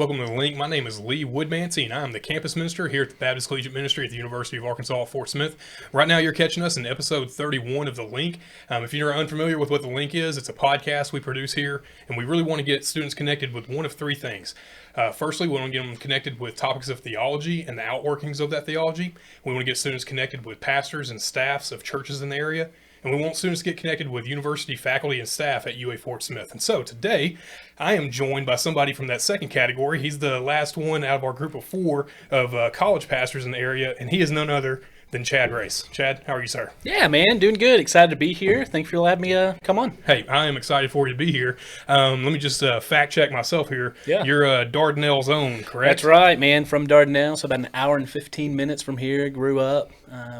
Welcome to The Link. My name is Lee Woodmansey, and I'm the campus minister here at the Baptist Collegiate Ministry at the University of Arkansas at Fort Smith. Right now, you're catching us in episode 31 of The Link. If you're unfamiliar with what The Link is, it's a podcast we produce here, and we really want to get students connected with one of three things. Firstly, we want to get them connected with topics of theology and the outworkings of that theology. We want to get students connected with pastors and staffs of churches in the area. And we want students to get connected with university faculty and staff at UA Fort Smith. And so today, I am joined by somebody from that second category. He's the last one out of our group of four of college pastors in the area, and he is none other than Chad Race. Chad, how are you, sir? Yeah, man, doing good. Excited to be here. Thanks for letting me come on. Hey, I am excited for you to be here. Let me just fact check myself here. Yeah. You're Dardanelle's own, correct? That's right, man, from Dardanelle, so about an hour and 15 minutes from here. Grew up,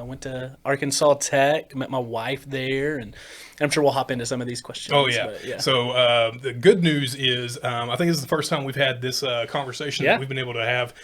went to Arkansas Tech, met my wife there, and I'm sure we'll hop into some of these questions. Oh, yeah. But, yeah. So the good news is I think this is the first time we've had this conversation that we've been able to have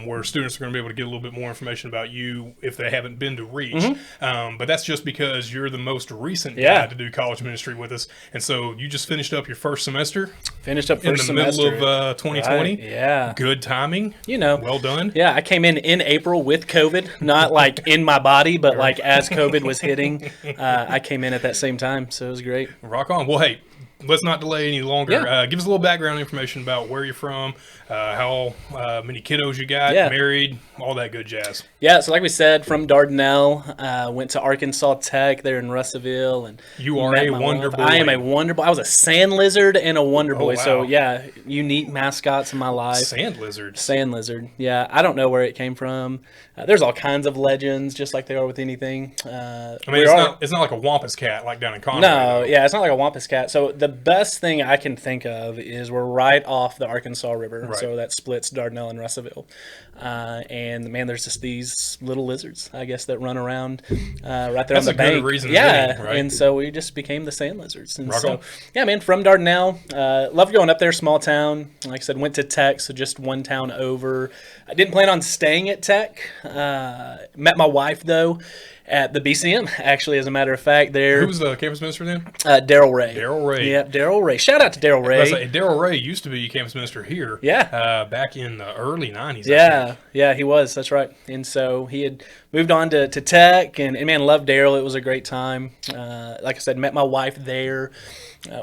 where students are going to be able to get a little bit more information about you if they haven't been to Reach. Mm-hmm. But that's just because you're the most recent guy to do college ministry with us. And so you just finished up your first semester. Finished up first semester. In the middle of 2020. Right. Yeah. Good timing. You know. Well done. Yeah, I came in April with COVID, not like in my body, but like as COVID was hitting, I came in at that same time. So it was great. Rock on. Well, hey, let's not delay any longer. Yeah. Give us a little background information about where you're from, how many kiddos you got, married, all that good jazz. Yeah, so like we said, from Dardanelle, went to Arkansas Tech there in Russellville. And you are a wonder boy. I am a wonder boy. I was a sand lizard and a wonder boy. Wow. So, yeah, unique mascots in my life. Sand lizard. Sand lizard. Yeah, I don't know where it came from. There's all kinds of legends, just like they are with anything. I mean, it's not like a wampus cat like down in Conway. No, yeah, it's not like a wampus cat. So the best thing I can think of is we're right off the Arkansas River. Right. So that splits Dardanelle and Russellville. And, man, there's just these little lizards, I guess, that run around right there on the bank. That's a good reason yeah, to be, right? And so we just became the sand lizards. And Rock on. yeah, man, from Dardanelle, loved going up there, small town. Like I said, went to Tech, so just one town over. I didn't plan on staying at Tech. Met my wife, though, at the BCM, actually, as a matter of fact. There. Who was the campus minister then? Daryl Ray. Daryl Ray. Yep, Daryl Ray. Shout out to Daryl Ray. Daryl Ray used to be campus minister here. Yeah. Back in the early 90s. Yeah, he was. That's right. And so he had moved on to Tech, and man, loved Daryl. It was a great time. Like I said, met my wife there.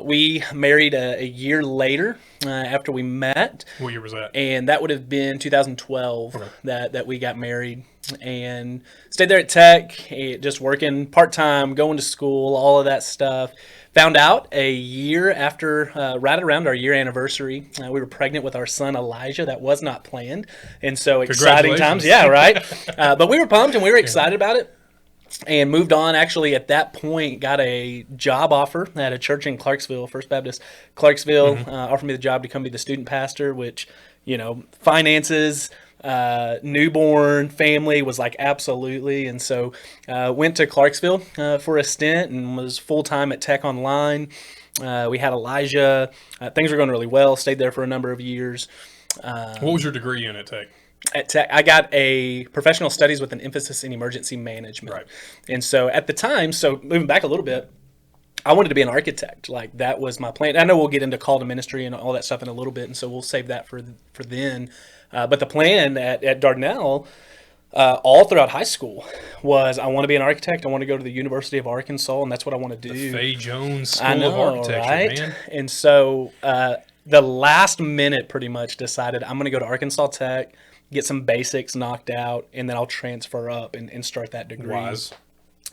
We married a year later after we met. What year was that? And that would have been 2012 that we got married. And stayed there at Tech, just working part-time, going to school, all of that stuff. Found out a year after, right around our year anniversary, we were pregnant with our son Elijah. That was not planned. And so exciting times. Yeah, right? But we were pumped and we were excited about it. And moved on. Actually, at that point, got a job offer at a church in Clarksville, First Baptist Clarksville. Offered me the job to come be the student pastor, which, finances, newborn, family was like absolutely. And so went to Clarksville for a stint and was full-time at Tech Online. We had Elijah. Things were going really well. Stayed there for a number of years. What was your degree in at Tech? At Tech, I got a professional studies with an emphasis in emergency management. Right. And so at the time, moving back a little bit, I wanted to be an architect. Like that was my plan. I know we'll get into call to ministry and all that stuff in a little bit, and so we'll save that for then. But the plan at Dardanelle, all throughout high school, was I want to be an architect. I want to go to the University of Arkansas, and that's what I want to do. The Fay Jones School of Architecture, right? man. And so the last minute pretty much decided I'm going to go to Arkansas Tech, get some basics knocked out, and then I'll transfer up and start that degree. Wise.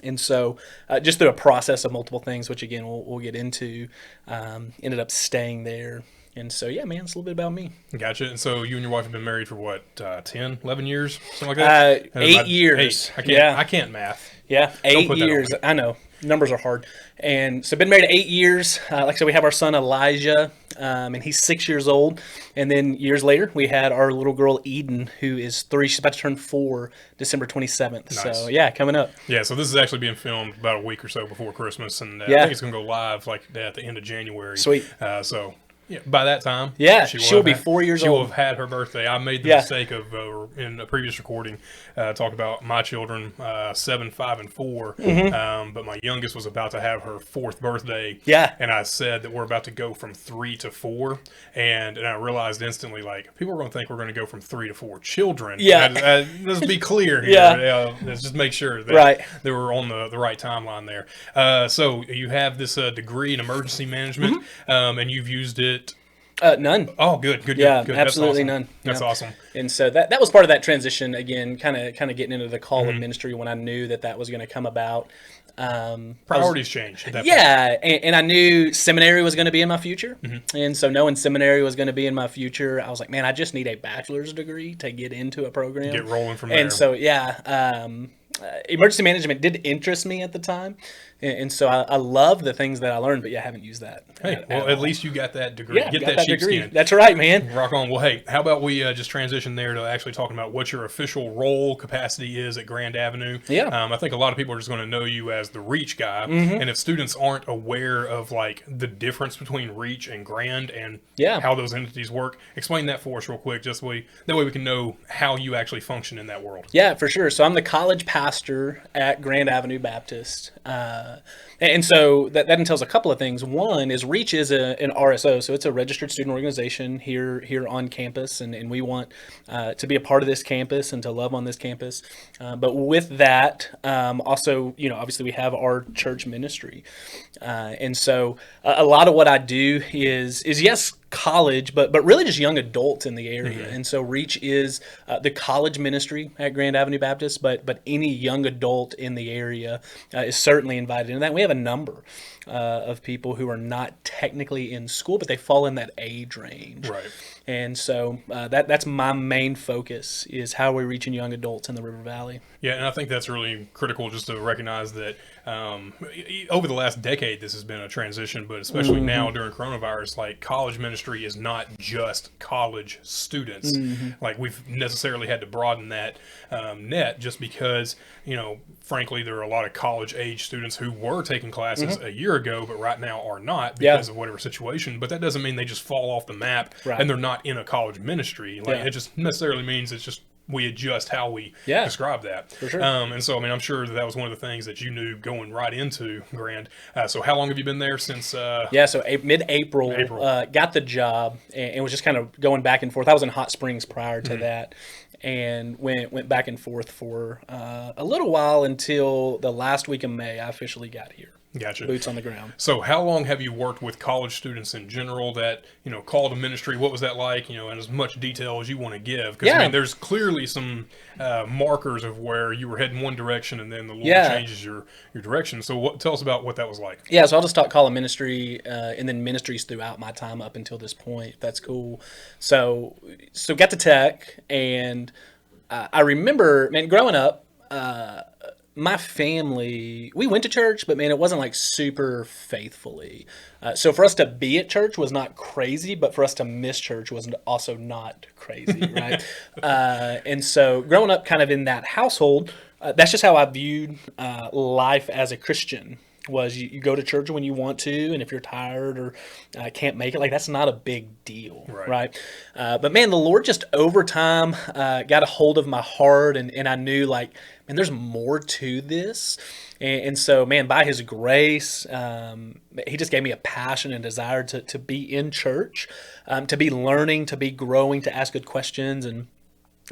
And so just through a process of multiple things, which again we'll get into, ended up staying there. And so, yeah, man, it's a little bit about me. Gotcha. And so you and your wife have been married for what, 10, 11 years, something like that? 8 years. 8. I can't math. Yeah, 8 years. I know. Numbers are hard. And so been married 8 years. Like I said, we have our son Elijah, and he's 6 years old. And then years later, we had our little girl Eden, who is 3. She's about to turn 4 December 27th. Nice. So, yeah, coming up. Yeah, so this is actually being filmed about a week or so before Christmas. And I think it's going to go live like at the end of January. Sweet. Yeah, by that time, Yeah, she she'll be 4 years She will old. have had her birthday. I made the Yeah. mistake of in a previous recording talk about my children, 7, 5, and 4. But my youngest was about to have her 4th birthday. Yeah. And I said that we're about to go from 3 to 4, and I realized instantly, like, people are going to think we're going to go from 3 to 4 children. Yeah. Let's be clear here. Yeah. Let's just make sure that Right. we're on the right timeline there. So you have this degree in emergency management, and you've used it. None. Oh, good. Yeah, good. absolutely That's awesome. none. That's Yeah. awesome. And so that was part of that transition again, kind of getting into the call of ministry when I knew that was going to come about. Priorities change at that point. Yeah, and I knew seminary was going to be in my future, and so knowing seminary was going to be in my future, I was like, man, I just need a bachelor's degree to get into a program. Get rolling from there. And so, emergency management did interest me at the time, and so I love the things that I learned, but I haven't used that. Hey, at least you got that degree. Yeah, Get got that degree. sheepskin. That's right, man. Rock on. Well, hey, how about we just transition there to actually talking about what your official role capacity is at Grand Avenue? Yeah. I think a lot of people are just going to know you as the Reach guy, and if students aren't aware of like the difference between Reach and Grand and how those entities work, explain that for us real quick, just that way we can know how you actually function in that world. Yeah, for sure. So I'm the college pastor at Grand Avenue Baptist. And so that entails a couple of things. One is Reach is an RSO, so it's a registered student organization here on campus, and we want to be a part of this campus and to love on this campus. But with that, also, obviously we have our church ministry. And so a lot of what I do is yes, college, but really just young adults in the area. And so Reach is the college ministry at Grand Avenue Baptist, but any young adult in the area is certainly invited into that. We have a number of people who are not technically in school, but they fall in that age range. Right. And so that's my main focus is how we're reaching young adults in the River Valley. Yeah, and I think that's really critical just to recognize that over the last decade, this has been a transition, but especially now during coronavirus, like college ministry is not just college students. Like we've necessarily had to broaden that net just because, frankly, there are a lot of college age students who were taking classes a year ago, but right now are not because of whatever situation. But that doesn't mean they just fall off the map and they're not in a college ministry. Like it just necessarily means it's just we adjust how we describe that. For sure. And so, I'm sure that was one of the things that you knew going right into Grand. So how long have you been there since? So mid-April, got the job and was just kind of going back and forth. I was in Hot Springs prior to that and went back and forth for a little while until the last week of May. I officially got here. Gotcha. Boots on the ground. So how long have you worked with college students in general that, call to ministry? What was that like, in as much detail as you want to give? Because, there's clearly some markers of where you were heading one direction and then the Lord changes your direction. So tell us about what that was like. Yeah, so I'll just talk call to ministry and then ministries throughout my time up until this point, if that's cool. So got to Tech, and I remember, man, growing up, my family, we went to church, but man, it wasn't like super faithfully. So for us to be at church was not crazy, but for us to miss church was also not crazy, right? And so growing up kind of in that household, that's just how I viewed life as a Christian. Was you go to church when you want to, and if you're tired or can't make it, like that's not a big deal, right? But man, the Lord just over time got a hold of my heart, and I knew like, man, there's more to this. And so, man, by His grace, He just gave me a passion and desire to be in church, to be learning, to be growing, to ask good questions.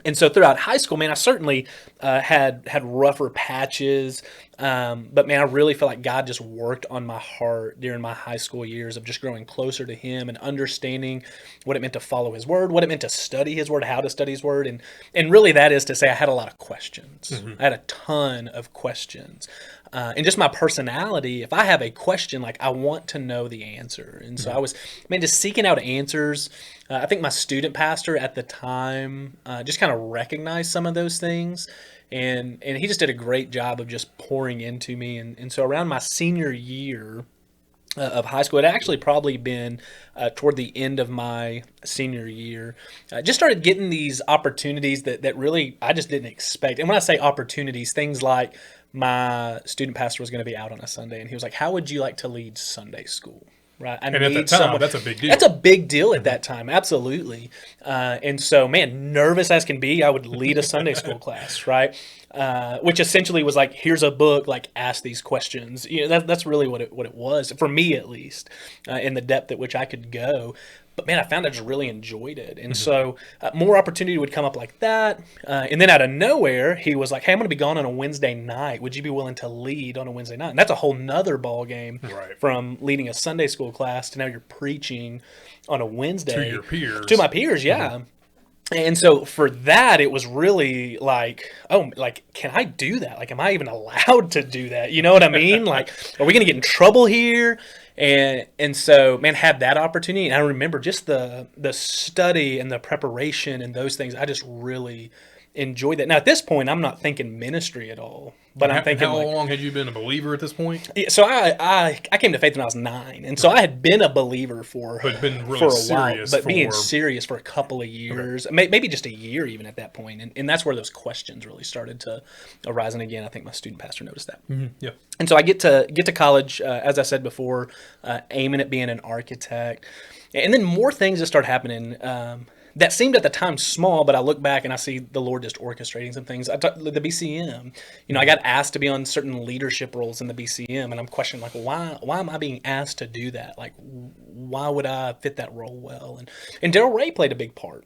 And so throughout high school, man, I certainly had rougher patches, but man, I really feel like God just worked on my heart during my high school years of just growing closer to Him and understanding what it meant to follow His Word, what it meant to study His Word, how to study His Word, and really that is to say I had a lot of questions. I had a ton of questions. And just my personality, if I have a question, like I want to know the answer. And so I was, just seeking out answers. I think my student pastor at the time just kind of recognized some of those things. And he just did a great job of just pouring into me. And so around my senior year of high school, it had actually probably been toward the end of my senior year, I just started getting these opportunities that really I just didn't expect. And when I say opportunities, things like my student pastor was going to be out on a Sunday, and he was like, how would you like to lead Sunday school? right? I And at that time, that's a big deal. That's a big deal at that time, absolutely. And so, man, nervous as can be, I would lead a Sunday school class, right? Which essentially was like, here's a book, like, ask these questions. That's really what it was, for me at least, in the depth at which I could go. But man, I found I just really enjoyed it. And so more opportunity would come up like that. And then out of nowhere, he was like, hey, I'm going to be gone on a Wednesday night. Would you be willing to lead on a Wednesday night? And that's a whole nother ball game, right, from leading a Sunday school class to now you're preaching on a Wednesday. To your peers. To my peers, yeah. And so for that, it was really like, oh, like, can I do that? Like, am I even allowed to do that? You know what I mean? Like, are we going to get in trouble here? And so, man, had that opportunity. And I remember just the study and the preparation and those things. I just really enjoyed that. Now, at this point, I'm not thinking ministry at all. But I'm thinking, how long had you been a believer at this point? So I came to faith when I was 9, and so I had been a believer for a while, but being serious for a couple of years, maybe just a year even at that point, and that's where those questions really started to arise. And again, I think my student pastor noticed that. Yeah. And so I get to college, as I said before, aiming at being an architect, and then more things just start happening. That seemed at the time small, but I look back and I see the Lord just orchestrating some things. The BCM, I got asked to be on certain leadership roles in the BCM, and I'm questioning, like, why am I being asked to do that? Like, why would I fit that role well? And Darrell Ray played a big part.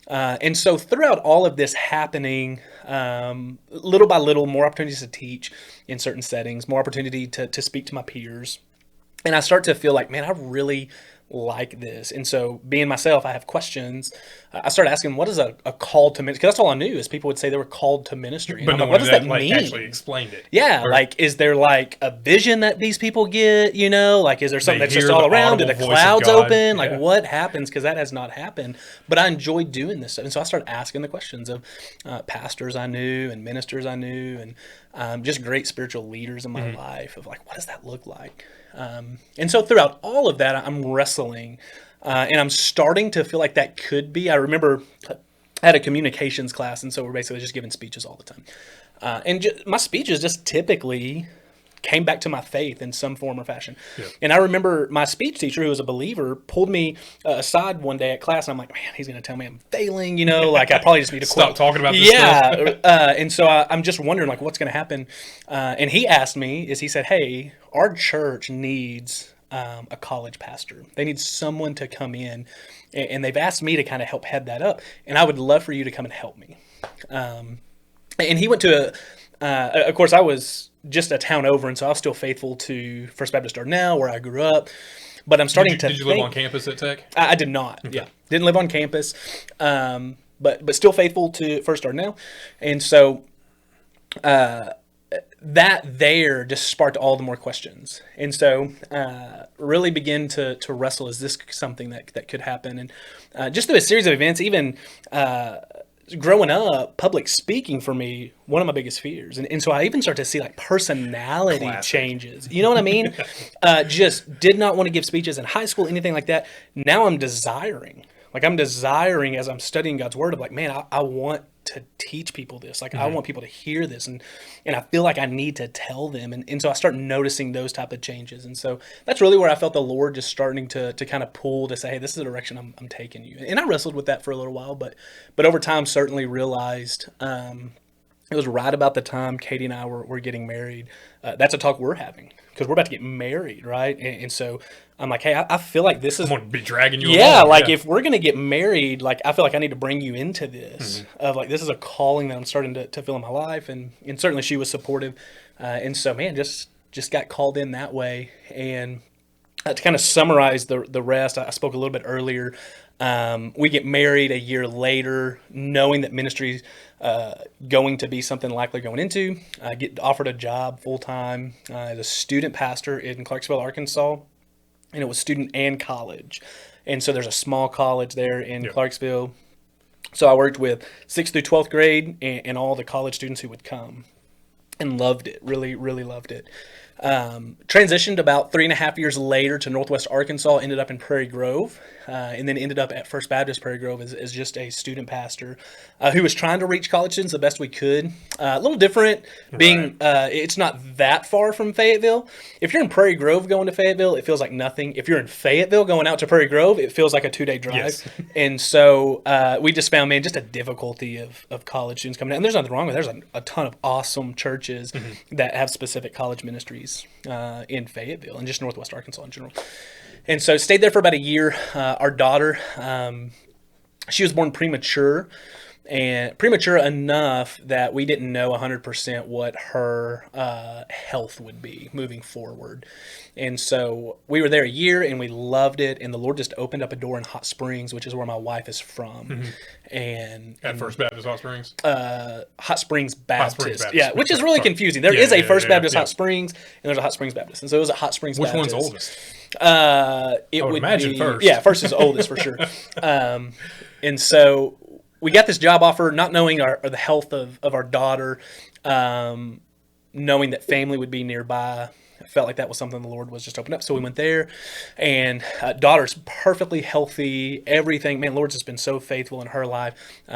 And so throughout all of this happening, little by little, more opportunities to teach in certain settings, more opportunity to speak to my peers. And I start to feel like, man, I really like this. And so being myself, I have questions. I started asking, what is a call to ministry? Because that's all I knew, is people would say they were called to ministry. But no what does that mean? Actually explained it. Yeah, like, is there like a vision that these people get, Like, is there something that's just all around? Do the clouds open? Like, what happens? Because that has not happened. But I enjoyed doing this stuff. And so I started asking the questions of pastors I knew and ministers I knew and just great spiritual leaders in my life of, like, what does that look like? And so throughout all of that, I'm wrestling, and I'm starting to feel like that could be. I remember I had a communications class, and so we're basically just giving speeches all the time. And my speeches just typically came back to my faith in some form or fashion. Yeah. And I remember my speech teacher, who was a believer, pulled me aside one day at class, and I'm like, man, he's going to tell me I'm failing, like I probably just need to stop talking about this stuff. And so I'm just wondering, like, what's going to happen? And he asked me, he said, hey, our church needs a college pastor. They need someone to come in, and they've asked me to kind of help head that up, and I would love for you to come and help me. And he went to of course, I was just a town over, and so I was still faithful to First Baptist Dardanelle, where I grew up. But I'm starting to think... Did you live on campus at Tech? I did not, okay. Yeah. Didn't live on campus, but still faithful to First Dardanelle. And so that there just sparked all the more questions. And so really began to wrestle, is this something that could happen? And just through a series of events, even... growing up, public speaking for me, one of my biggest fears. And so I even start to see, like, personality changes. You know what I mean? Just did not want to give speeches in high school, anything like that. Now I'm desiring as I'm studying God's word of, like, man, I want to teach people this. Like, I want people to hear this. And I feel like I need to tell them. And so I start noticing those type of changes. And so that's really where I felt the Lord just starting to kind of pull to say, hey, this is the direction I'm taking you. And I wrestled with that for a little while, but over time certainly realized it was right about the time Katie and I were getting married. That's a talk we're having, because we're about to get married, right? And so I'm like, hey, I feel like this is... I'm going to be dragging you along. Like, if we're going to get married, like, I feel like I need to bring you into this. Of, like, this is a calling that I'm starting to feel in my life. And certainly she was supportive. And so, man, just got called in that way. And to kind of summarize the rest, I spoke a little bit earlier. We get married a year later, knowing that ministry's going to be something likely going into. I get offered a job full-time as a student pastor in Clarksville, Arkansas. And it was student and college. And so there's a small college there in Clarksville. So I worked with 6th through 12th grade and all the college students who would come, and loved it, really, really loved it. Transitioned about 3.5 years later to Northwest Arkansas, ended up in Prairie Grove, and then ended up at First Baptist Prairie Grove as just a student pastor who was trying to reach college students the best we could. A little different, being it's not that far from Fayetteville. If you're in Prairie Grove going to Fayetteville, it feels like nothing. If you're in Fayetteville going out to Prairie Grove, it feels like a 2-day drive. Yes. And so we just found, man, just a difficulty of college students coming in. And there's nothing wrong with it. There's a ton of awesome churches that have specific college ministries in Fayetteville and just Northwest Arkansas in general. And so stayed there for about a year. Our daughter, she was born premature, and premature enough that we didn't know 100% what her health would be moving forward. And so we were there a year and we loved it. And the Lord just opened up a door in Hot Springs, which is where my wife is from. And At First Baptist Hot Springs? Hot Springs Baptist. Baptist. Yeah, which is really confusing. There is a First Baptist Hot Springs and there's a Hot Springs Baptist. And so it was a Hot Springs Which Baptist. one's oldest? It would imagine be, first. Yeah, first is the oldest for sure. And so we got this job offer, not knowing the health of our daughter, knowing that family would be nearby. I felt like that was something the Lord was just opening up. So we went there, and daughter's perfectly healthy, everything. Man, Lord's just been so faithful in her life.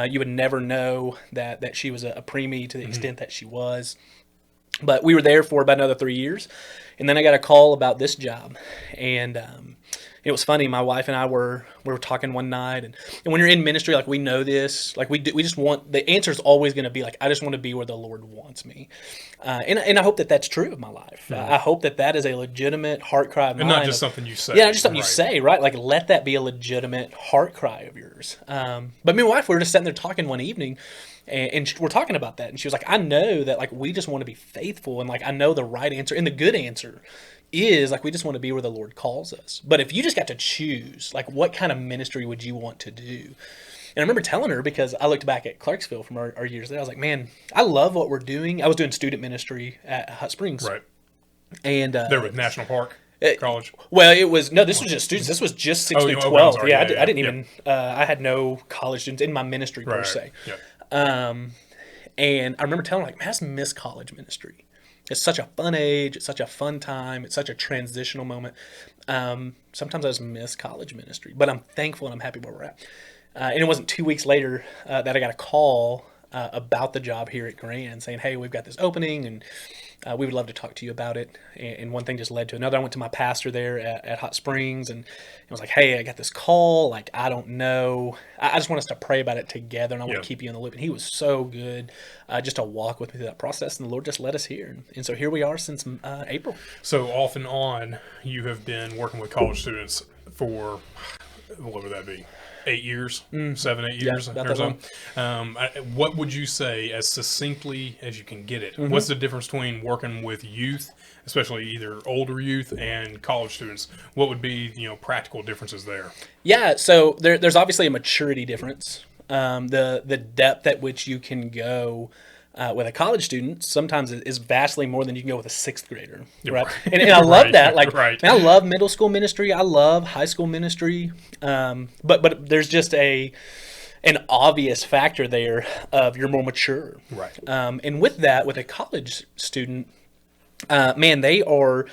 You would never know that she was a preemie to the extent that she was. But we were there for about another 3 years. And then I got a call about this job. And it was funny. My wife and I we were talking one night. And when you're in ministry, like, we know this. Like, we just want, the answer is always going to be like, I just want to be where the Lord wants me. And I hope that that's true of my life. I hope that is a legitimate heart cry of mine. And not just something you say. Yeah, not just something you say, right? Like, let that be a legitimate heart cry of yours. But me and my wife, we were just sitting there talking one evening. And we're talking about that. And she was like, I know that, like, we just want to be faithful. And, like, I know the right answer and the good answer is, like, we just want to be where the Lord calls us. But if you just got to choose, like, what kind of ministry would you want to do? And I remember telling her, because I looked back at Clarksville from our years there. I was like, man, I love what we're doing. I was doing student ministry at Hot Springs. Right. And there with National Park College. Well, this was just students. This was just 6 through 12. Sorry. I didn't even, I had no college students in my ministry per se. Yep. And I remember telling her, like, man, I just miss college ministry. It's such a fun age. It's such a fun time. It's such a transitional moment. Sometimes I just miss college ministry, but I'm thankful and I'm happy where we're at. And it wasn't 2 weeks later that I got a call about the job here at Grand saying, hey, we've got this opening and we would love to talk to you about it. And one thing just led to another. I went to my pastor there at Hot Springs and I was like, hey, I got this call. Like, I don't know. I just want us to pray about it together and I want to keep you in the loop. And he was so good just to walk with me through that process. And the Lord just led us here. And so here we are since April. So off and on, you have been working with college students for, what would that be? 8 years, 7, 8 years, or so. What would you say, as succinctly as you can get it, what's the difference between working with youth, especially either older youth and college students? What would be, practical differences there? Yeah, so there's obviously a maturity difference. The depth at which you can go with a college student sometimes is vastly more than you can go with a sixth grader, right? And I love that. Like, man, I love middle school ministry. I love high school ministry. But there's just an obvious factor there of you're more mature. Right. And with that, with a college student, man, they are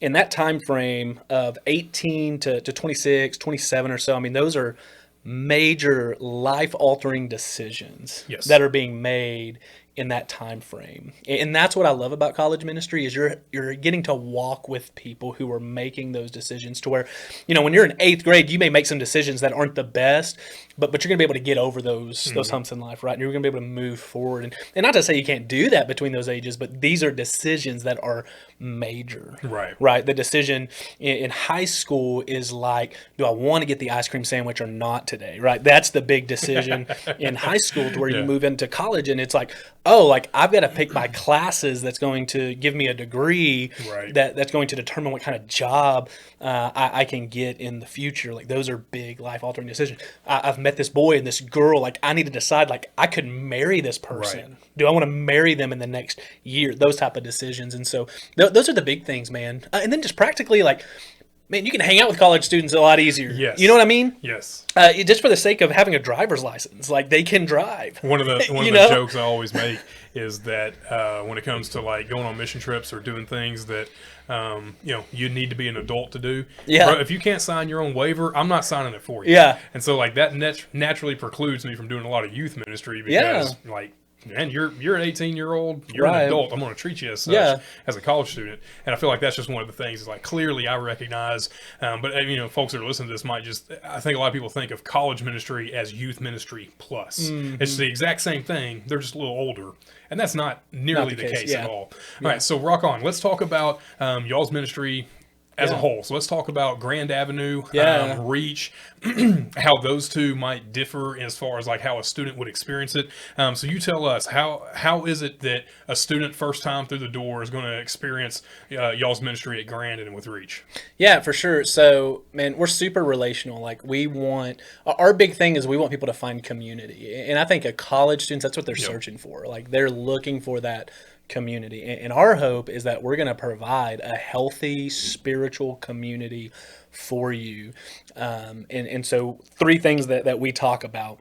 in that time frame of 18 to 26, 27 or so. I mean, those are major life-altering decisions that are being made in that time frame. And that's what I love about college ministry is you're getting to walk with people who are making those decisions to where, when you're in 8th grade, you may make some decisions that aren't the best, but you're going to be able to get over those humps in life, right? And you're going to be able to move forward. And not to say you can't do that between those ages, but these are decisions that are major. Right? The decision in high school is like, do I want to get the ice cream sandwich or not today, right? That's the big decision in high school to where you move into college and it's like, oh, like I've got to pick my classes that's going to give me a degree that's going to determine what kind of job I can get in the future. Like those are big life-altering decisions. I've met this boy and this girl. Like I need to decide, like I could marry this person. Do I want to marry them in the next year? Those type of decisions. And so those are the big things, man. And then just practically, like, man, you can hang out with college students a lot easier. Yes. You know what I mean? Yes. Just for the sake of having a driver's license, like they can drive. One of the jokes I always make is that when it comes to like going on mission trips or doing things that you need to be an adult to do. Yeah. Bro, if you can't sign your own waiver, I'm not signing it for you. Yeah. And so like that naturally precludes me from doing a lot of youth ministry because like, man, you're an 18-year-old, you're an adult. I'm going to treat you as such as a college student. And I feel like that's just one of the things is like clearly I recognize, but folks that are listening to this might I think a lot of people think of college ministry as youth ministry plus. Mm-hmm. It's the exact same thing. They're just a little older. And that's not nearly the case at all. All right, so rock on. Let's talk about y'all's ministry as a whole. So let's talk about Grand Avenue, Reach, how those two might differ as far as like how a student would experience it. So you tell us, how is it that a student first time through the door is going to experience y'all's ministry at Grand and with Reach? Yeah, for sure. So, man, we're super relational. Like our big thing is we want people to find community. And I think college students, that's what they're searching for. Like they're looking for that community. And our hope is that we're going to provide a healthy spiritual community for you. And so 3 things that we talk about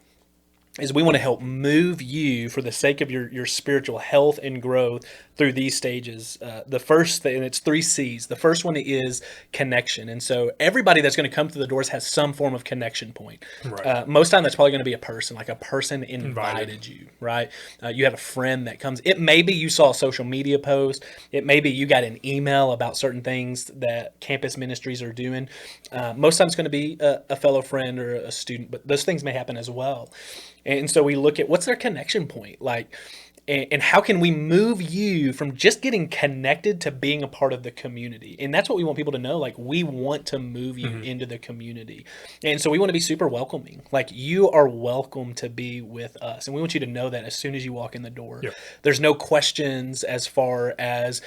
is we want to help move you for the sake of your spiritual health and growth through these stages. The first thing, and it's 3 C's. The first one is connection. And so everybody that's going to come through the doors has some form of connection point. Right. Most time that's probably going to be a person, like a person invited you, right? You have a friend that comes. It may be you saw a social media post. It may be you got an email about certain things that campus ministries are doing. Most times it's going to be a fellow friend or a student, but those things may happen as well. And so we look at what's their connection point, like, and how can we move you from just getting connected to being a part of the community? And that's what we want people to know. Like, we want to move you into the community. And so we want to be super welcoming. Like, you are welcome to be with us. And we want you to know that as soon as you walk in the door. Yep. There's no questions as far as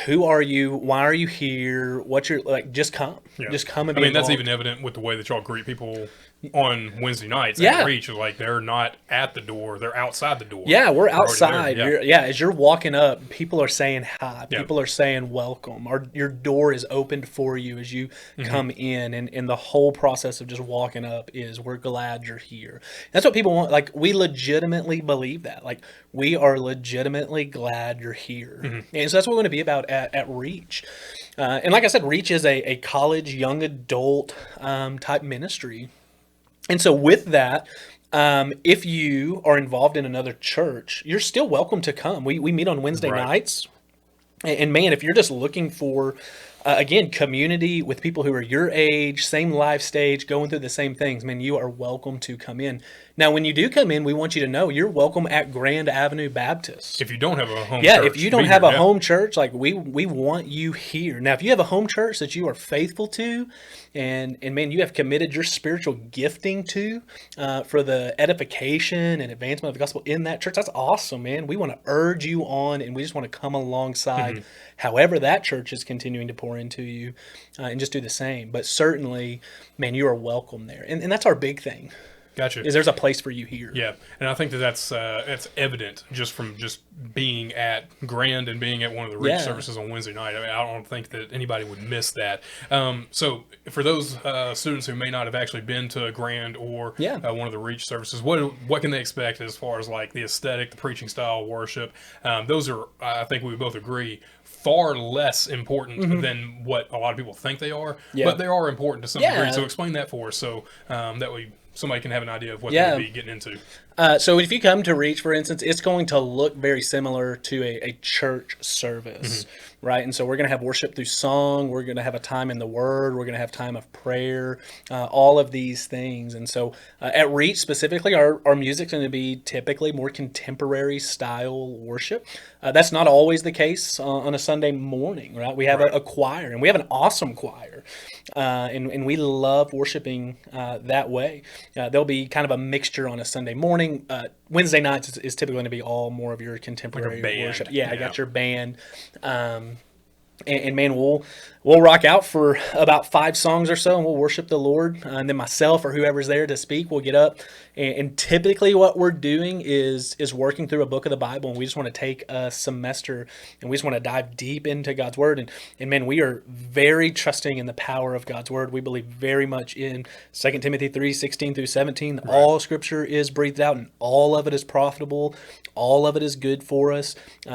who are you? Why are you here? What's your, like, just come. Yeah. Just come and be involved. That's even evident with the way that y'all greet people on Wednesday nights at Reach. Like, they're not at the door, they're outside the door. Yeah, we're outside. As you're walking up, people are saying hi. People are saying welcome. Your door is opened for you as you come in. And the whole process of just walking up is we're glad you're here. That's what people want. Like, we legitimately believe that. Like, we are legitimately glad you're here. And so that's what we're going to be about at Reach. And like I said, Reach is a college, young adult type ministry. And so with that, if you are involved in another church, you're still welcome to come. We meet on Wednesday nights. And man, if you're just looking for, again, community with people who are your age, same life stage, going through the same things, man, you are welcome to come in. Now, when you do come in, we want you to know you're welcome at Grand Avenue Baptist. If you don't have a home church. If you don't have a home church, like we want you here. Now, if you have a home church that you are faithful to, and man, you have committed your spiritual gifting to for the edification and advancement of the gospel in that church, that's awesome, man. We want to urge you on, and we just want to come alongside however that church is continuing to pour into you and just do the same. But certainly, man, you are welcome there. And that's our big thing. Gotcha. Is there's a place for you here. Yeah, and I think that's evident just from just being at Grand and being at one of the Reach services on Wednesday night. I mean, I don't think that anybody would miss that. So for those students who may not have actually been to Grand or one of the Reach services, what can they expect as far as like the aesthetic, the preaching style, worship? Those are, I think we both agree, far less important than what a lot of people think they are, but they are important to some degree. So explain that for us so that way somebody can have an idea of what they would be getting into. So if you come to Reach, for instance, it's going to look very similar to a church service, right? And so we're going to have worship through song. We're going to have a time in the Word. We're going to have time of prayer, all of these things. And so at Reach specifically, our music's going to be typically more contemporary style worship. That's not always the case on a Sunday morning, right? We have a choir, and we have an awesome choir. And we love worshiping that way. There'll be kind of a mixture on a Sunday morning. Wednesday nights is typically going to be all more of your contemporary worship. I got your band. And man, we'll rock out for about 5 songs or so, and we'll worship the Lord. And then myself or whoever's there to speak will get up. And typically what we're doing is working through a book of the Bible, and we just want to take a semester, and we just want to dive deep into God's Word. And man, we are very trusting in the power of God's Word. We believe very much in 2 Timothy 3:16 through 17. All Scripture is breathed out, and all of it is profitable. All of it is good for us,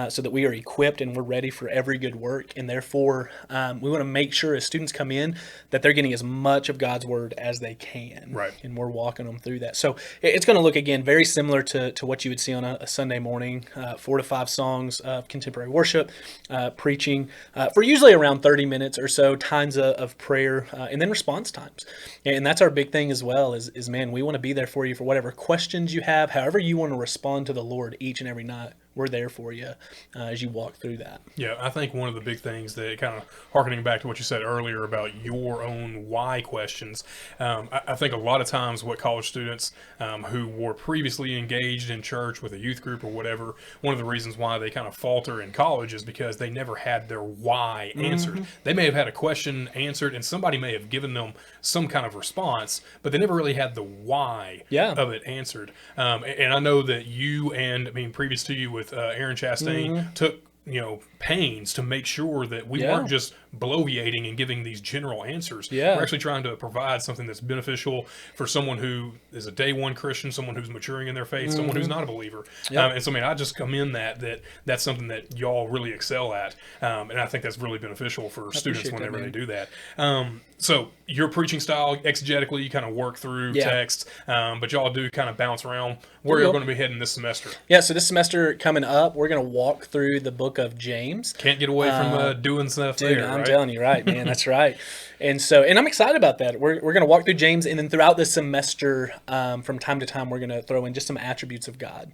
so that we are equipped and we're ready for every good work. And therefore, we want to make sure as students come in that they're getting as much of God's word as they can. Right. And we're walking them through that. So it's going to look, again, very similar to what you would see on a Sunday morning, 4 to 5 songs of contemporary worship, preaching, for usually around 30 minutes or so, times of prayer, and then response times. And that's our big thing as well is man, we want to be there for you for whatever questions you have, however you want to respond to the Lord each and every night. We're there for you as you walk through that. Yeah, I think one of the big things that, kind of harkening back to what you said earlier about your own why questions, I think a lot of times what college students who were previously engaged in church with a youth group or whatever, one of the reasons why they kind of falter in college is because they never had their why answered. They may have had a question answered and somebody may have given them some kind of response, but they never really had the why of it answered. And I know that you and, previous to you with Aaron Chastain took pains to make sure that we weren't just bloviating and giving these general answers. We're actually trying to provide something that's beneficial for someone who is a day one Christian, someone who's maturing in their faith, someone who's not a believer. And so, I just commend that's something that y'all really excel at. And I think that's really beneficial for students whenever they do that. So your preaching style, exegetically, you kind of work through text, but y'all do kind of bounce around. Where you're going to be heading this semester? Yeah, so this semester coming up, we're going to walk through the book of James. Can't get away from doing stuff dude, there, I'm right? telling you, right, man, that's right. And I'm excited about that. We're going to walk through James, and then throughout this semester, from time to time, we're going to throw in just some attributes of God.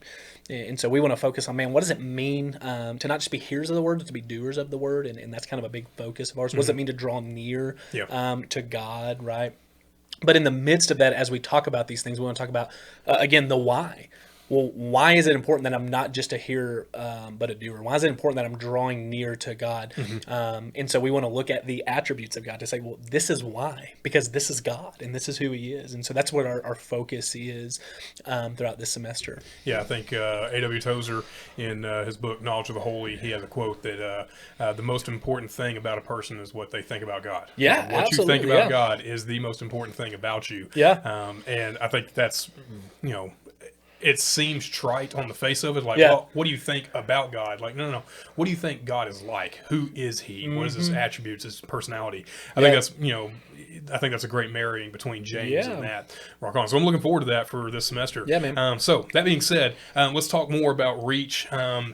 And so we want to focus on, man, what does it mean to not just be hearers of the word, but to be doers of the word? And that's kind of a big focus of ours. What does it mean to draw near to God, right? But in the midst of that, as we talk about these things, we want to talk about, again, the why. Well, why is it important that I'm not just a hearer, but a doer? Why is it important that I'm drawing near to God? And so we want to look at the attributes of God to say, well, this is why, because this is God and this is who he is. And so that's what our focus is throughout this semester. Yeah, I think A.W. Tozer, in his book, Knowledge of the Holy, he has a quote that the most important thing about a person is what they think about God. Yeah, what absolutely, you think about God is the most important thing about you. Yeah. And I think that's, it seems trite on the face of it. Like, well, what do you think about God? Like, no. What do you think God is like? Who is he? What is his attributes, his personality? I think that's, I think that's a great marrying between James and that. Rock on. So I'm looking forward to that for this semester. Yeah, man. So that being said, let's talk more about Reach.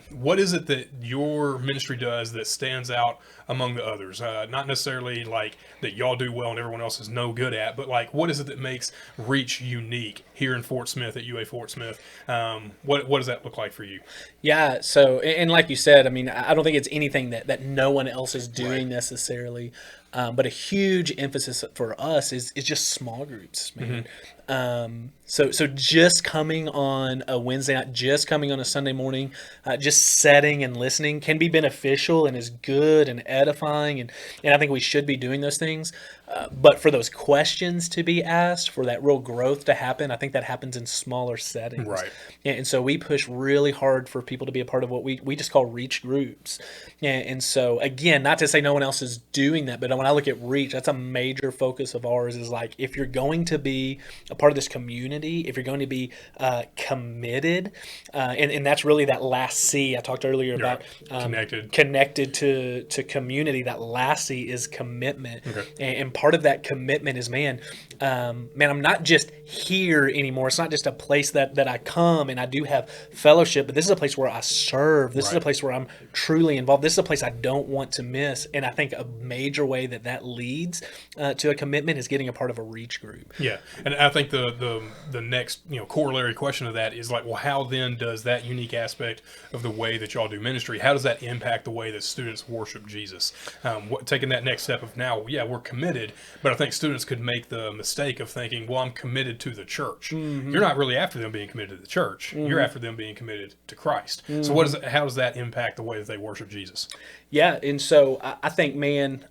What is it that your ministry does that stands out among the others? Not necessarily like that y'all do well and everyone else is no good at, but like, what is it that makes Reach unique here in Fort Smith, at UA Fort Smith? What does that look like for you? Yeah, so, and like you said, I don't think it's anything that no one else is doing necessarily, but a huge emphasis for us is just small groups, man. So just coming on a Wednesday night, just coming on a Sunday morning, just setting and listening can be beneficial and is good and edifying, and I think we should be doing those things. But for those questions to be asked, for that real growth to happen, I think that happens in smaller settings. Right. And so we push really hard for people to be a part of what we just call Reach groups. And so, again, not to say no one else is doing that, but when I look at Reach, that's a major focus of ours, is like, if you're going to be a part of this community, if you're going to be committed, and that's really that last C I talked earlier about, connected to community. That last C is commitment. And part of that commitment is, man, I'm not just here anymore. It's not just a place that I come and I do have fellowship, but this is a place where I serve. This is a place where I'm truly involved. This is a place I don't want to miss. And I think a major way that leads to a commitment is getting a part of a Reach group. Yeah, and I think the next corollary question of that is like, well, how then does that unique aspect of the way that y'all do ministry, how does that impact the way that students worship Jesus? Taking that next step of now, we're committed, but I think students could make the mistake of thinking, well, I'm committed to the church. You're not really after them being committed to the church. You're after them being committed to Christ. So how does that impact the way that they worship Jesus? Yeah, and so I think, man,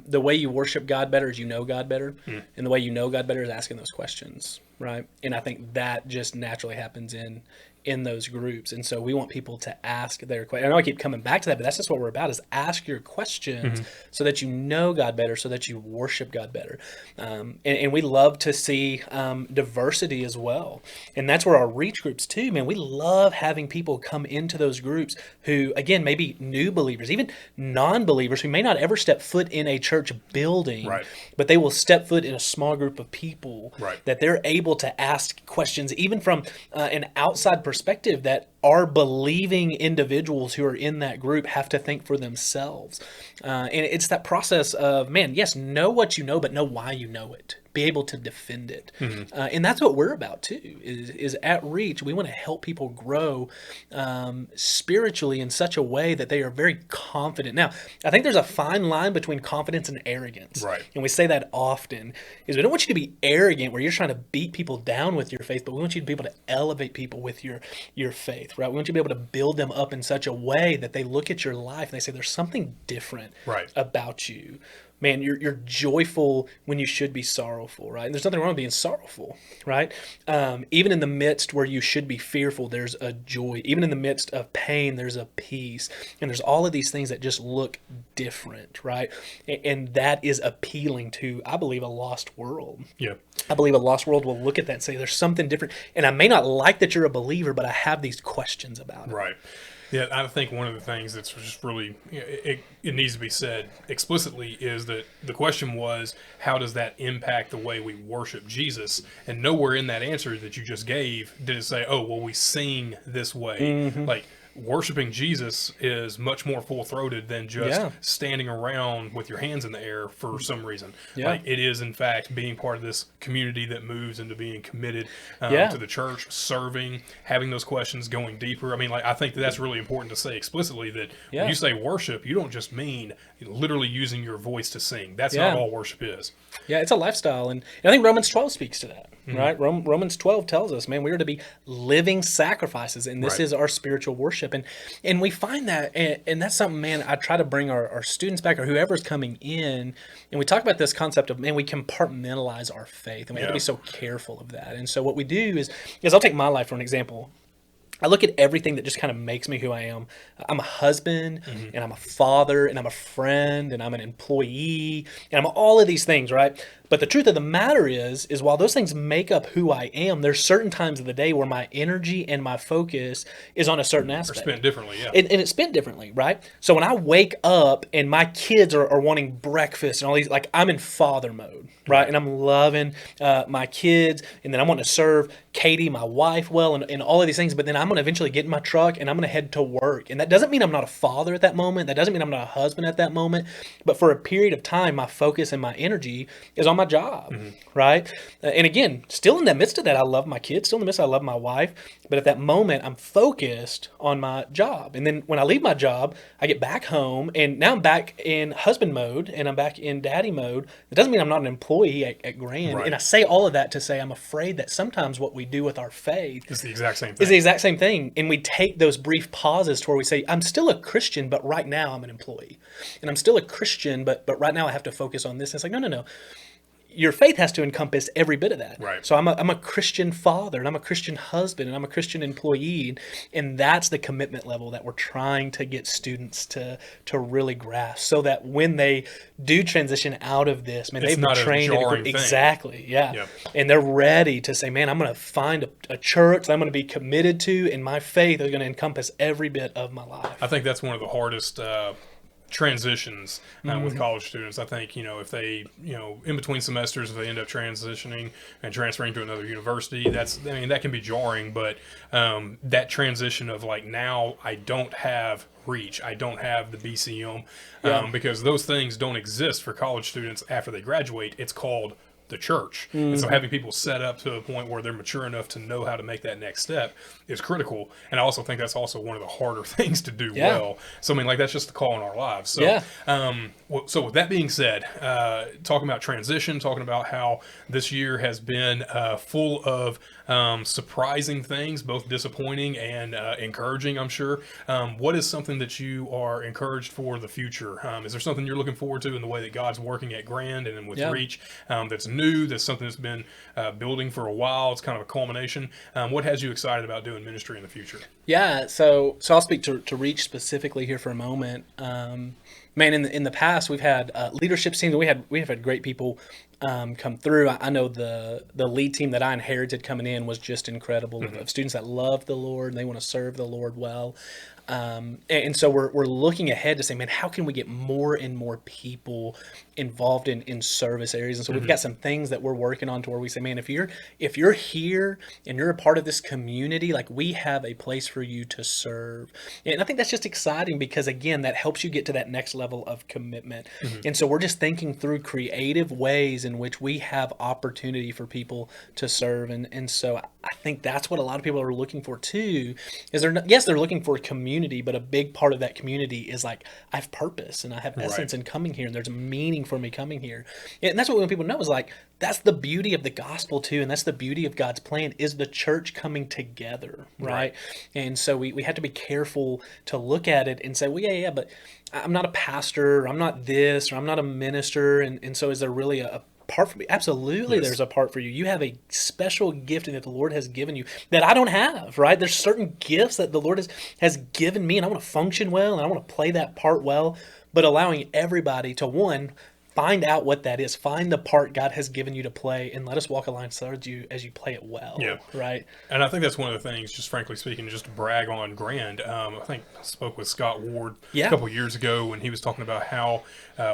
the way you worship God better is you know God better, and the way you know God better is asking those questions, right? And I think that just naturally happens in in those groups. And so we want people to ask their questions. I know I keep coming back to that, but that's just what we're about, is ask your questions so that you know God better, so that you worship God better. And we love to see diversity as well. And that's where our reach groups too, man, we love having people come into those groups who, again, maybe new believers, even non-believers who may not ever step foot in a church building, but they will step foot in a small group of people that they're able to ask questions, even from an outside perspective, that our believing individuals who are in that group have to think for themselves. And it's that process of, man, yes, know what you know, but know why you know it. Be able to defend it. And that's what we're about too, is at Reach. We want to help people grow spiritually in such a way that they are very confident. Now, I think there's a fine line between confidence and arrogance. And we say that often, is we don't want you to be arrogant where you're trying to beat people down with your faith, but we want you to be able to elevate people with your faith, right? We want you to be able to build them up in such a way that they look at your life and they say, there's something different about you. Man, you're joyful when you should be sorrowful, right? And there's nothing wrong with being sorrowful, right? Even in the midst where you should be fearful, there's a joy. Even in the midst of pain, there's a peace. And there's all of these things that just look different, right? And that is appealing to, I believe, a lost world. I believe a lost world will look at that and say, there's something different. And I may not like that you're a believer, but I have these questions about it. Yeah, I think one of the things that's just really, it needs to be said explicitly is that the question was, how does that impact the way we worship Jesus? And nowhere in that answer that you just gave did it say, oh, well, we sing this way. Like, worshiping Jesus is much more full-throated than just standing around with your hands in the air for some reason. Like, it is, in fact, being part of this community that moves into being committed to the church, serving, having those questions, going deeper. I mean, like, I think that's really important to say explicitly that when you say worship, you don't just mean literally using your voice to sing. That's not all worship is. Yeah, it's a lifestyle. And I think Romans 12 speaks to that. Right? Romans 12 tells us, man, we are to be living sacrifices, and this is our spiritual worship. And we find that, and that's something, man, I try to bring our students back, or whoever's coming in, and we talk about this concept of, man, we compartmentalize our faith, and we have to be so careful of that. And so what we do is I'll take my life for an example. I look at everything that just kind of makes me who I am. I'm a husband, and I'm a father, and I'm a friend, and I'm an employee, and I'm all of these things, right? But the truth of the matter is while those things make up who I am, there's certain times of the day where my energy and my focus is on a certain aspect. Or spent differently, And it's spent differently, right? So when I wake up and my kids are wanting breakfast and all these, like, I'm in father mode, right? And I'm loving my kids, and then I want to serve Katie, my wife, well, and all of these things. But then I'm going to eventually get in my truck and I'm going to head to work. And that doesn't mean I'm not a father at that moment. That doesn't mean I'm not a husband at that moment. But for a period of time, my focus and my energy is on my job, right? And again, still in the midst of that, I love my kids. Still in the midst of that, I love my wife. But at that moment, I'm focused on my job. And then when I leave my job, I get back home, and now I'm back in husband mode, and I'm back in daddy mode. It doesn't mean I'm not an employee at Grand. And I say all of that to say I'm afraid that sometimes what we do with our faith is the exact same thing. And we take those brief pauses to where we say, I'm still a Christian, but right now I'm an employee. And I'm still a Christian, but right now I have to focus on this. And it's like, no. Your faith has to encompass every bit of that. So I'm a Christian father, and I'm a Christian husband, and I'm a Christian employee, and that's the commitment level that we're trying to get students to really grasp, so that when they do transition out of this, man, they've been trained exactly, and they're ready to say, man, I'm going to find a church that I'm going to be committed to, and my faith is going to encompass every bit of my life. I think that's one of the hardest transitions with college students. I think, if they, in between semesters, if they end up transitioning and transferring to another university, that can be jarring, but that transition of, like, now I don't have Reach, I don't have the BCM, because those things don't exist for college students after they graduate. It's called the church. And so having people set up to a point where they're mature enough to know how to make that next step is critical. And I also think that's also one of the harder things to do well. So, I mean, like, that's just the call in our lives. So, so with that being said, talking about transition, talking about how this year has been full of surprising things, both disappointing and encouraging, I'm sure. What is something that you are encouraged for the future? Is there something you're looking forward to in the way that God's working at Grand and with Reach that's new. That's something that's been building for a while. It's kind of a culmination. What has you excited about doing ministry in the future? Yeah, so I'll speak to Reach specifically here for a moment. Man, in the past we've had leadership teams. We have had great people come through. I know the lead team that I inherited coming in was just incredible, of students that love the Lord and they want to serve the Lord well. And so we're looking ahead to say, man, how can we get more and more people involved in service areas? And so we've got some things that we're working on to where we say, man, if you're here and you're a part of this community, like, we have a place for you to serve. And I think that's just exciting because, again, that helps you get to that next level of commitment. And so we're just thinking through creative ways in which we have opportunity for people to serve. And so I think that's what a lot of people are looking for too, is they're looking for a community, but a big part of that community is like, I have purpose and I have essence in coming here, and there's a meaning for me coming here. And that's what we want people to know, is like, that's the beauty of the gospel too, and that's the beauty of God's plan, is the church coming together, right? And so we have to be careful to look at it and say, well, yeah, but I'm not a pastor, or I'm not this, or I'm not a minister, and so is there really a part for me? Absolutely, there's a part for you. You have a special gifting that the Lord has given you that I don't have, right? There's certain gifts that the Lord has given me, and I want to function well, and I want to play that part well, but allowing everybody to, one, find out what that is, find the part God has given you to play, and let us walk alongside you as you play it well. Yeah. Right. And I think that's one of the things, just frankly speaking, just to brag on Grand. I think I spoke with Scott Ward a couple years ago when he was talking about how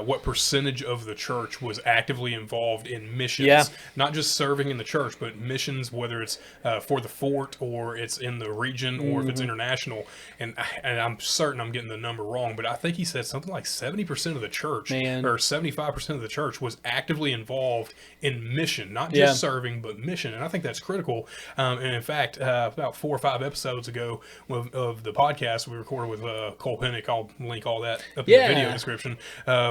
what percentage of the church was actively involved in missions, not just serving in the church, but missions, whether it's for the fort or it's in the region or if it's international. And I'm certain I'm getting the number wrong, but I think he said something like 70% of the church, or 75% of the church, was actively involved in mission, not just serving, but mission. And I think that's critical. And in fact, about 4 or 5 episodes ago of the podcast we recorded with Cole Pennick, I'll link all that up in the video description.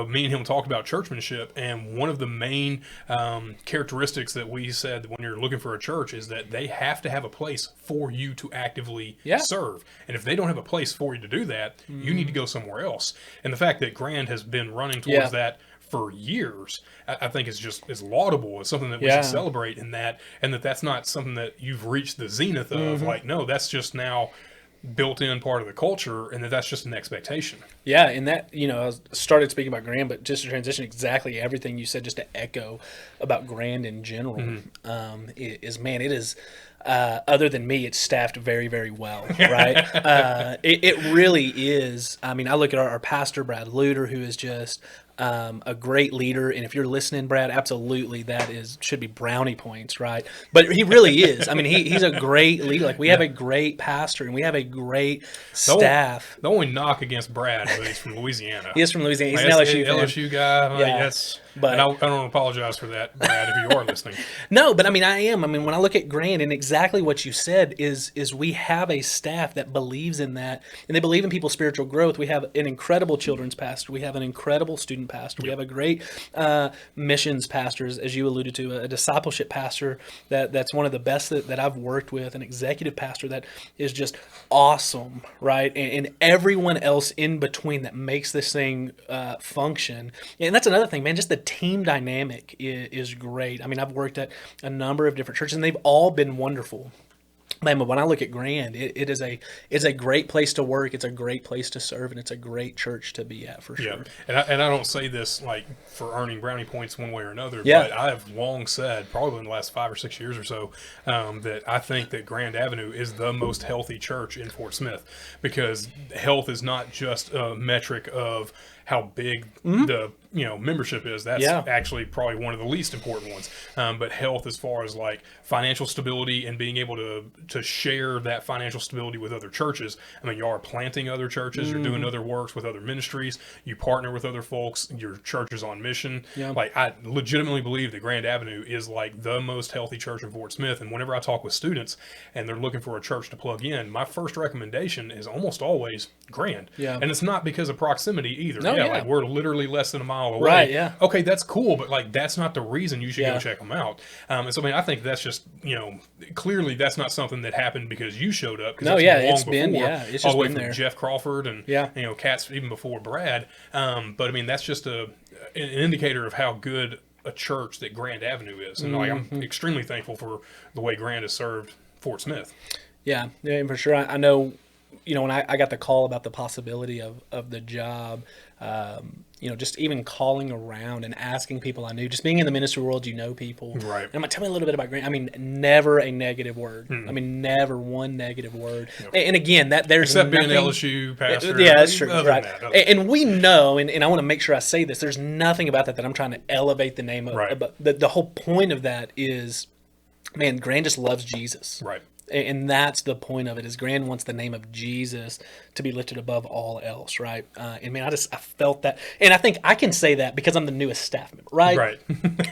Me and him talked about churchmanship, and one of the main characteristics that we said when you're looking for a church is that they have to have a place for you to actively serve. And if they don't have a place for you to do that, you need to go somewhere else. And the fact that Grand has been running towards that for years, I think is laudable. It's something that we should celebrate in that, and that's not something that you've reached the zenith of. Like, no, that's just now built-in part of the culture, and that's just an expectation. Yeah, and that, I started speaking about Grand, but just to transition exactly everything you said, just to echo about Grand in general, it is, other than me, it's staffed very, very well, right? It really is. I mean, I look at our pastor, Brad Luter, who is just a great leader, and if you're listening, Brad, absolutely, should be brownie points, right? But he really is. I mean, he's a great leader. Like, we have a great pastor, and we have a great staff. The only knock against Brad is he's from Louisiana. He is from Louisiana. He's an LSU fan. LSU guy. But and I don't apologize for that, Brad, if you are listening. No, but I mean, I am. I mean, when I look at Grand, and exactly what you said is we have a staff that believes in that, and they believe in people's spiritual growth. We have an incredible children's pastor. We have an incredible student pastor. We have a great missions pastor, as you alluded to, a discipleship pastor that's one of the best that I've worked with, an executive pastor that is just awesome, right? And everyone else in between that makes this thing function. And that's another thing, man, just the team dynamic is great. I mean, I've worked at a number of different churches, and they've all been wonderful. Man, but when I look at Grand, it's a great place to work. It's a great place to serve, and it's a great church to be at, for sure. Yeah, and I don't say this like for earning brownie points one way or another, but I have long said, probably in the last 5 or 6 years or so, that I think that Grand Avenue is the most healthy church in Fort Smith, because health is not just a metric of how big the membership is. That's actually probably one of the least important ones. But health, as far as like financial stability and being able to share that financial stability with other churches. I mean, you are planting other churches, you're doing other works with other ministries, you partner with other folks, your church is on mission. Like, I legitimately believe that Grand Avenue is like the most healthy church in Fort Smith. And whenever I talk with students and they're looking for a church to plug in, my first recommendation is almost always Grand. And it's not because of proximity either. Like, we're literally less than a mile away. Right, Okay, that's cool, but like, that's not the reason you should go check them out. And so, I mean, I think that's just, clearly that's not something that happened because you showed up. No, it's been it's just all the way been from there. Jeff Crawford and Cats even before Brad. But I mean, that's just an indicator of how good a church that Grand Avenue is. And like, I'm extremely thankful for the way Grand has served Fort Smith. Yeah, and for sure. I know, when I got the call about the possibility of the job, just even calling around and asking people I knew, just being in the ministry world, people. Right. And I'm like, tell me a little bit about Grant. I mean, never a negative word. I mean, never one negative word. Yep. And again, there's except nothing, being LSU pastor. Yeah, that's true. Right. And we know, and I want to make sure I say this, there's nothing about that I'm trying to elevate the name of. Right. But the whole point of that is, man, Grant just loves Jesus. Right. And that's the point of it, is Grand wants the name of Jesus to be lifted above all else, right? And man, I felt that. And I think I can say that because I'm the newest staff member, right? Right.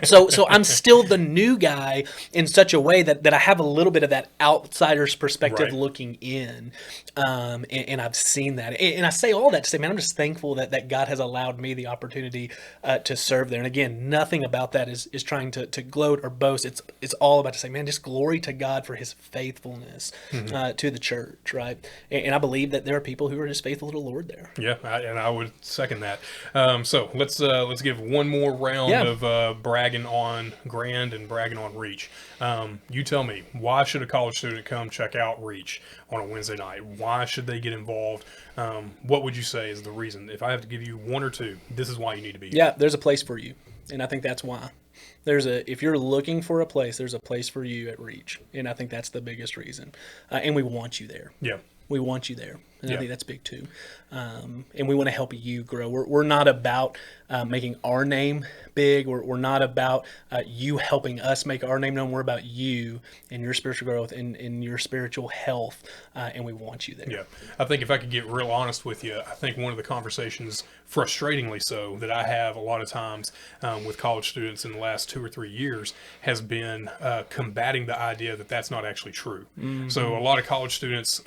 So I'm still the new guy in such a way that I have a little bit of that outsider's perspective looking in. And I've seen that. And I say all that to say, man, I'm just thankful that God has allowed me the opportunity to serve there. And again, nothing about that is trying to gloat or boast. It's all about to say, man, just glory to God for his faithfulness to the church, right? And I believe that there are people who are just faithful to the Lord there. Yeah, and I would second that. So let's give one more round of bragging on Grand and bragging on Reach. You tell me, why should a college student come check out Reach on a Wednesday night? Why should they get involved? What would you say is the reason? If I have to give you one or two, this is why you need to be here. Yeah, there's a place for you, and I think that's why. If you're looking for a place, there's a place for you at Reach, and I think that's the biggest reason. And we want you there. Yeah, we want you there, and I think that's big too. And we want to help you grow. We're not about making our name big. We're not about you helping us make our name known. We're about you and your spiritual growth and your spiritual health, and we want you there. Yeah, I think if I could get real honest with you, I think one of the conversations, frustratingly so, that I have a lot of times with college students in the last 2 or 3 years has been combating the idea that that's not actually true. So a lot of college students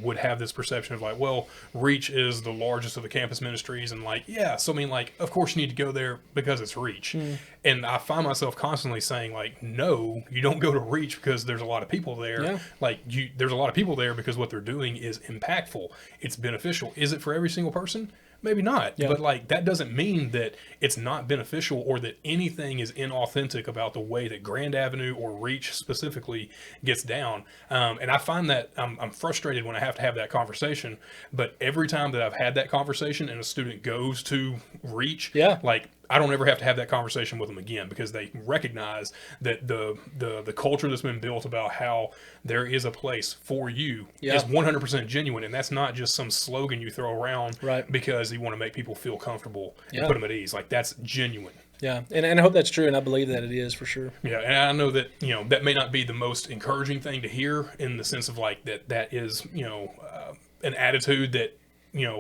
would have this perception of like, well, Reach is the largest of the campus ministries, and like, yeah, so I mean, like, of course you need to go there because it's Reach. And I find myself constantly saying like, no, you don't go to Reach because there's a lot of people there. Yeah. Like there's a lot of people there because what they're doing is impactful. It's beneficial. Is it for every single person? Maybe not, but like that doesn't mean that it's not beneficial or that anything is inauthentic about the way that Grand Avenue or Reach specifically gets down. And I find that I'm frustrated when I have to have that conversation. But every time that I've had that conversation and a student goes to Reach, like I don't ever have to have that conversation with them again because they recognize that the culture that's been built about how there is a place for you is 100% genuine, and that's not just some slogan you throw around because you want to make people feel comfortable and put them at ease. Like that's genuine. Yeah, and I hope that's true, and I believe that it is for sure. Yeah, and I know that that may not be the most encouraging thing to hear in the sense of like that is an attitude that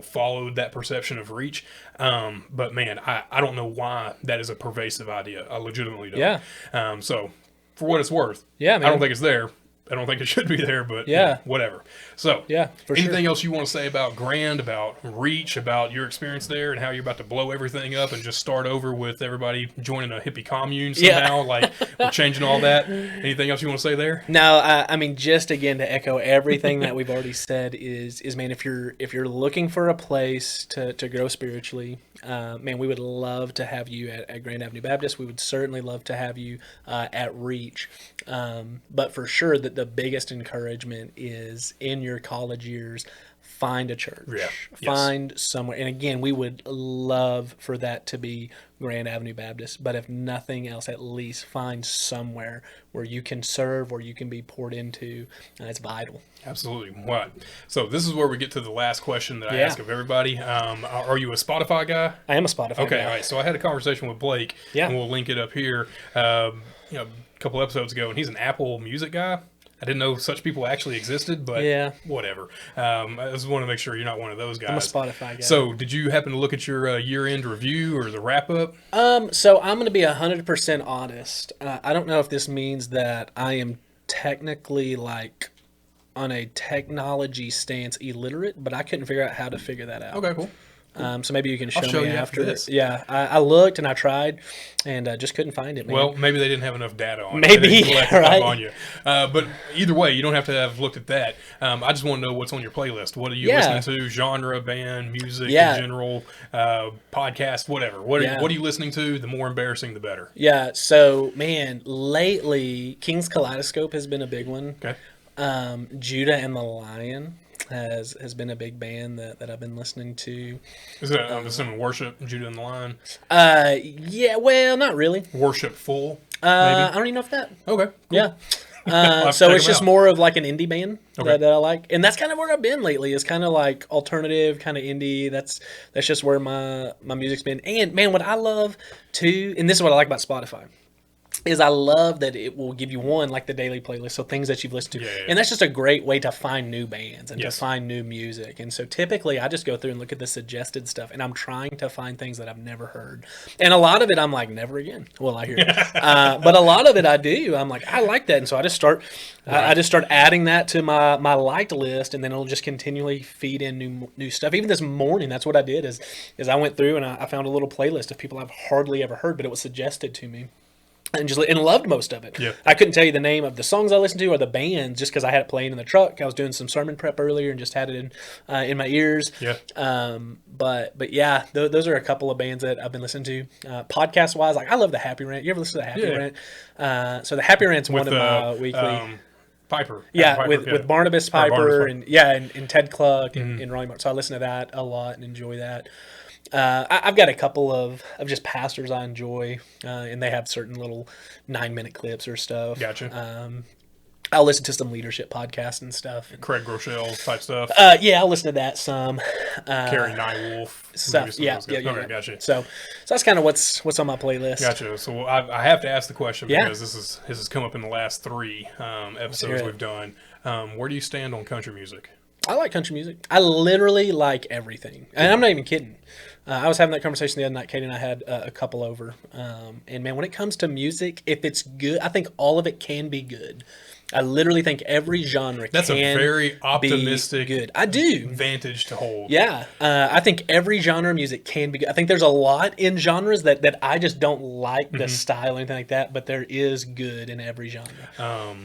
followed that perception of Reach. But man, I don't know why that is a pervasive idea. I legitimately don't. Yeah. So for what it's worth, man. I don't think it's there. I don't think it should be there, but whatever. So anything else you want to say about Grand, about Reach, about your experience there and how you're about to blow everything up and just start over with everybody joining a hippie commune somehow, like we're changing all that? Anything else you want to say there? No, I mean, just again to echo everything that we've already said is man, if you're looking for a place to grow spiritually, man, we would love to have you at Grand Avenue Baptist. We would certainly love to have you at Reach. But for sure that the biggest encouragement is in your college years, find a church, find somewhere. And again, we would love for that to be Grand Avenue Baptist, but if nothing else, at least find somewhere where you can serve, where you can be poured into. It's vital. Absolutely. Right. So this is where we get to the last question that I ask of everybody. Are you a Spotify guy? I am a Spotify guy. Okay. All right. So I had a conversation with Blake, and we'll link it up here, a couple episodes ago, and he's an Apple Music guy. I didn't know such people actually existed, but whatever. I just want to make sure you're not one of those guys. I'm a Spotify guy. So did you happen to look at your year-end review or the wrap-up? So I'm going to be 100% honest. I don't know if this means that I am technically like on a technology stance illiterate, but I couldn't figure out how to figure that out. Okay, cool. So maybe you can show show me you after this. Yeah, I looked and I tried, and just couldn't find it, man. Well, maybe they didn't have enough data on it. Maybe, They didn't collect right? enough on you. But either way, you don't have to have looked at that. I just want to know what's on your playlist. What are you listening to? Genre, band, music in general, podcast, whatever. What are you listening to? The more embarrassing, the better. Yeah. So, man, lately, King's Kaleidoscope has been a big one. Okay. Judah and the Lion has been a big band that I've been listening to. Is it, I'm assuming Worship, Judah and the Lion? Yeah, well, not really. Worshipful, maybe? I don't even know if that. Okay, cool. Yeah. So it's just more of like an indie band that I like. And that's kind of where I've been lately. It's kind of like alternative, kind of indie. That's just where my music's been. And, man, what I love, too, and this is what I like about Spotify, is I love that it will give you like the daily playlist, so things that you've listened to. Yeah. And that's just a great way to find new bands and to find new music. And so typically I just go through and look at the suggested stuff, and I'm trying to find things that I've never heard. And a lot of it I'm like, never again will I hear it. But a lot of it I do. I'm like, I like that. And so I just start adding that to my liked list, and then it'll just continually feed in new stuff. Even this morning, that's what I did is I went through and I found a little playlist of people I've hardly ever heard, but it was suggested to me. And loved most of it. Yeah. I couldn't tell you the name of the songs I listened to or the bands just because I had it playing in the truck. I was doing some sermon prep earlier and just had it in my ears. Yeah. But yeah, those are a couple of bands that I've been listening to. Podcast wise, like I love the Happy Rant. You ever listen to the Happy Rant? So the Happy Rant's one of my weekly. Piper. Yeah, Piper, with Barnabas Piper Barnabas and Ted Cluck and Ronnie Martin. So I listen to that a lot and enjoy that. I've got a couple of just pastors I enjoy, and they have certain little 9-minute clips or stuff. Gotcha. I'll listen to some leadership podcasts and stuff. Craig Groeschel type stuff. Yeah, I'll listen to that some. Carrie Nywolf. Stuff. Yeah. Okay, gotcha. So that's kind of what's on my playlist. Gotcha. So I have to ask the question because this has come up in the last 3 episodes we've done. Where do you stand on country music? I like country music. I literally like everything. And I'm not even kidding. I was having that conversation the other night. Katie and I had a couple over. And, man, when it comes to music, if it's good, I think all of it can be good. I literally think every genre That's can a very optimistic be good. I do. Vantage to hold. Yeah. I think every genre of music can be good. I think there's a lot in genres that I just don't like the style or anything like that, but there is good in every genre.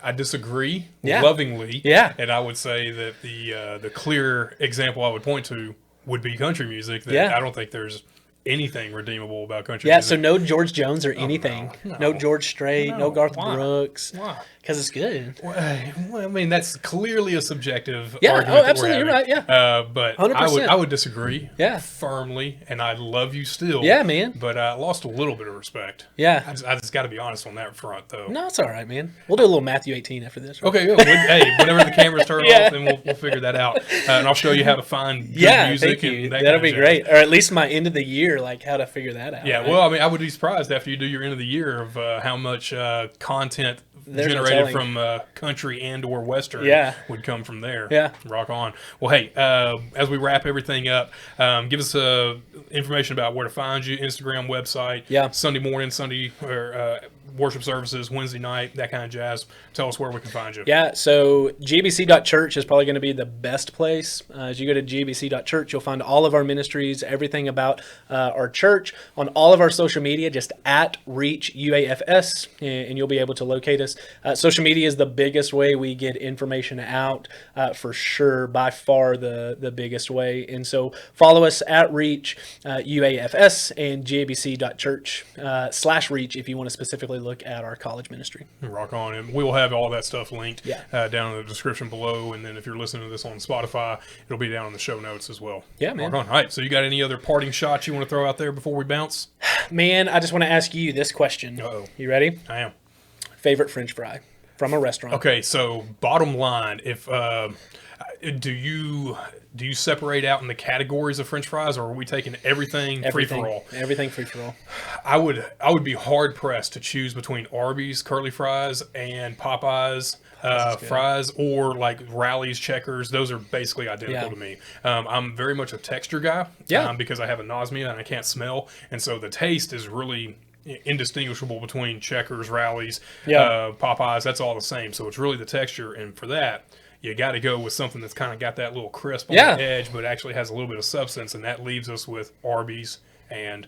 I disagree lovingly. Yeah. And I would say that the clear example I would point to would be country music. That I don't think there's anything redeemable about country music. So no George Jones or anything. No George Strait, no Garth Brooks. Why? Because it's good. Well, I mean, that's clearly a subjective Yeah, argument. Absolutely, you're right, yeah. But 100%. I would disagree firmly, and I love you still. Yeah, man. But I lost a little bit of respect. Yeah. I just got to be honest on that front, though. No, it's all right, man. We'll do a little Matthew 18 after this. Right? Okay, good. Hey, whenever the cameras turn off, then we'll figure that out. And I'll show you how to find good music. Thank you. And That'll be great. Or at least my end of the year, like how to figure that out. Yeah, right? well, I mean, I would be surprised after you do your end of the year of how much content There's no generated telling. from country and or western would come from there. Yeah. Rock on. Well, hey, as we wrap everything up, give us information about where to find you, Instagram, website, Sunday morning, Sunday or worship services, Wednesday night, that kind of jazz. Tell us where we can find you. Yeah, so GABC.church is probably going to be the best place. As you go to GABC.church, you'll find all of our ministries, everything about our church. On all of our social media, just at Reach UAFS, and you'll be able to locate us. Social media is the biggest way we get information out, for sure, by far the biggest way. And so follow us at Reach UAFS and GABC.church /Reach if you want to specifically look at our college ministry. Rock on. And we'll have all that stuff linked down in the description below. And then if you're listening to this on Spotify, it'll be down in the show notes as well. Yeah, man. Rock on. All right. So you got any other parting shots you want to throw out there before we bounce? Man, I just want to ask you this question. Uh-oh. You ready? I am. Favorite French fry from a restaurant? Okay. So bottom line, if do you separate out in the categories of French fries, or are we taking everything free for all? Everything free for all. I would be hard pressed to choose between Arby's curly fries and Popeyes fries, or like Rally's Checkers. Those are basically identical to me. I'm very much a texture guy, because I have anosmia and I can't smell, and so the taste is really indistinguishable between Checkers, Rally's, Popeyes. That's all the same. So it's really the texture, and for that, you got to go with something that's kind of got that little crisp on Yeah. the edge, but actually has a little bit of substance, and that leaves us with Arby's and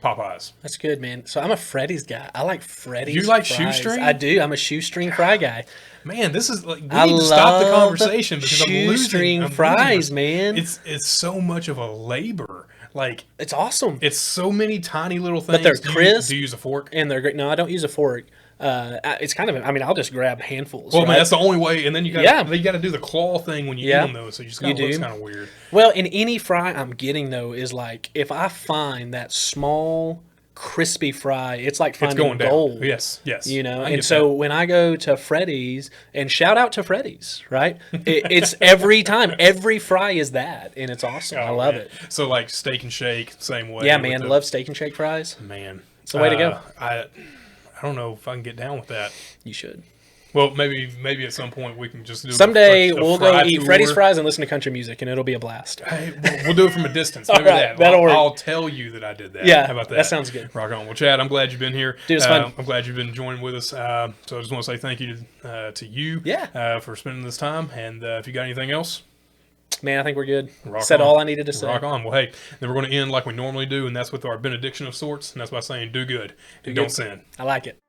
Popeyes. That's good, man. So I'm a Freddy's guy. I like Freddy's. You like fries. shoestring? I do. I'm a shoestring fry guy. Man, this is like we I need to stop the love conversation because I'm losing. shoestring I'm fries, losing. man. It's so much of a labor. Like It's awesome. it's so many tiny little things. they're Do you- crisp. Do you use a fork? And they're great. No, I don't use a fork. It's kind of, I mean, I'll just grab handfuls. Well, right? man, that's the only way. And then you got Yeah. to do the claw thing when you eat them, though. So you just kind of looks kind of weird. Well, in any fry I'm getting, though, is like, if I find that small, crispy fry, it's like It's finding going down. gold. Yes. You know, I and get so that. when I go to Freddy's, and shout out to Freddy's, right? It's every time, every fry is that, and it's awesome. I love man. it. So like Steak and Shake, same way. Yeah, with man, the- love Steak and Shake fries. Man, it's the way to go. I don't know if I can get down with that. You should. Well, maybe at some point we can just do Someday a we'll go fry eat tour. Freddy's fries and listen to country music, and it'll be a blast. Hey, we'll do it from a distance. All Maybe right, that. that'll work. I'll tell you that I did that. Yeah, How about that? that sounds good. Rock on. Well, Chad, I'm glad you've been here. Dude, it's fun. I'm glad you've been joining with us. So I just want to say thank you to you for spending this time. And if you got anything else, Man, I think we're good. Rock Said on. all I needed to say. rock on. Well, hey, then we're going to end like we normally do, and that's with our benediction of sorts, and that's by saying do good and don't sin. I like it.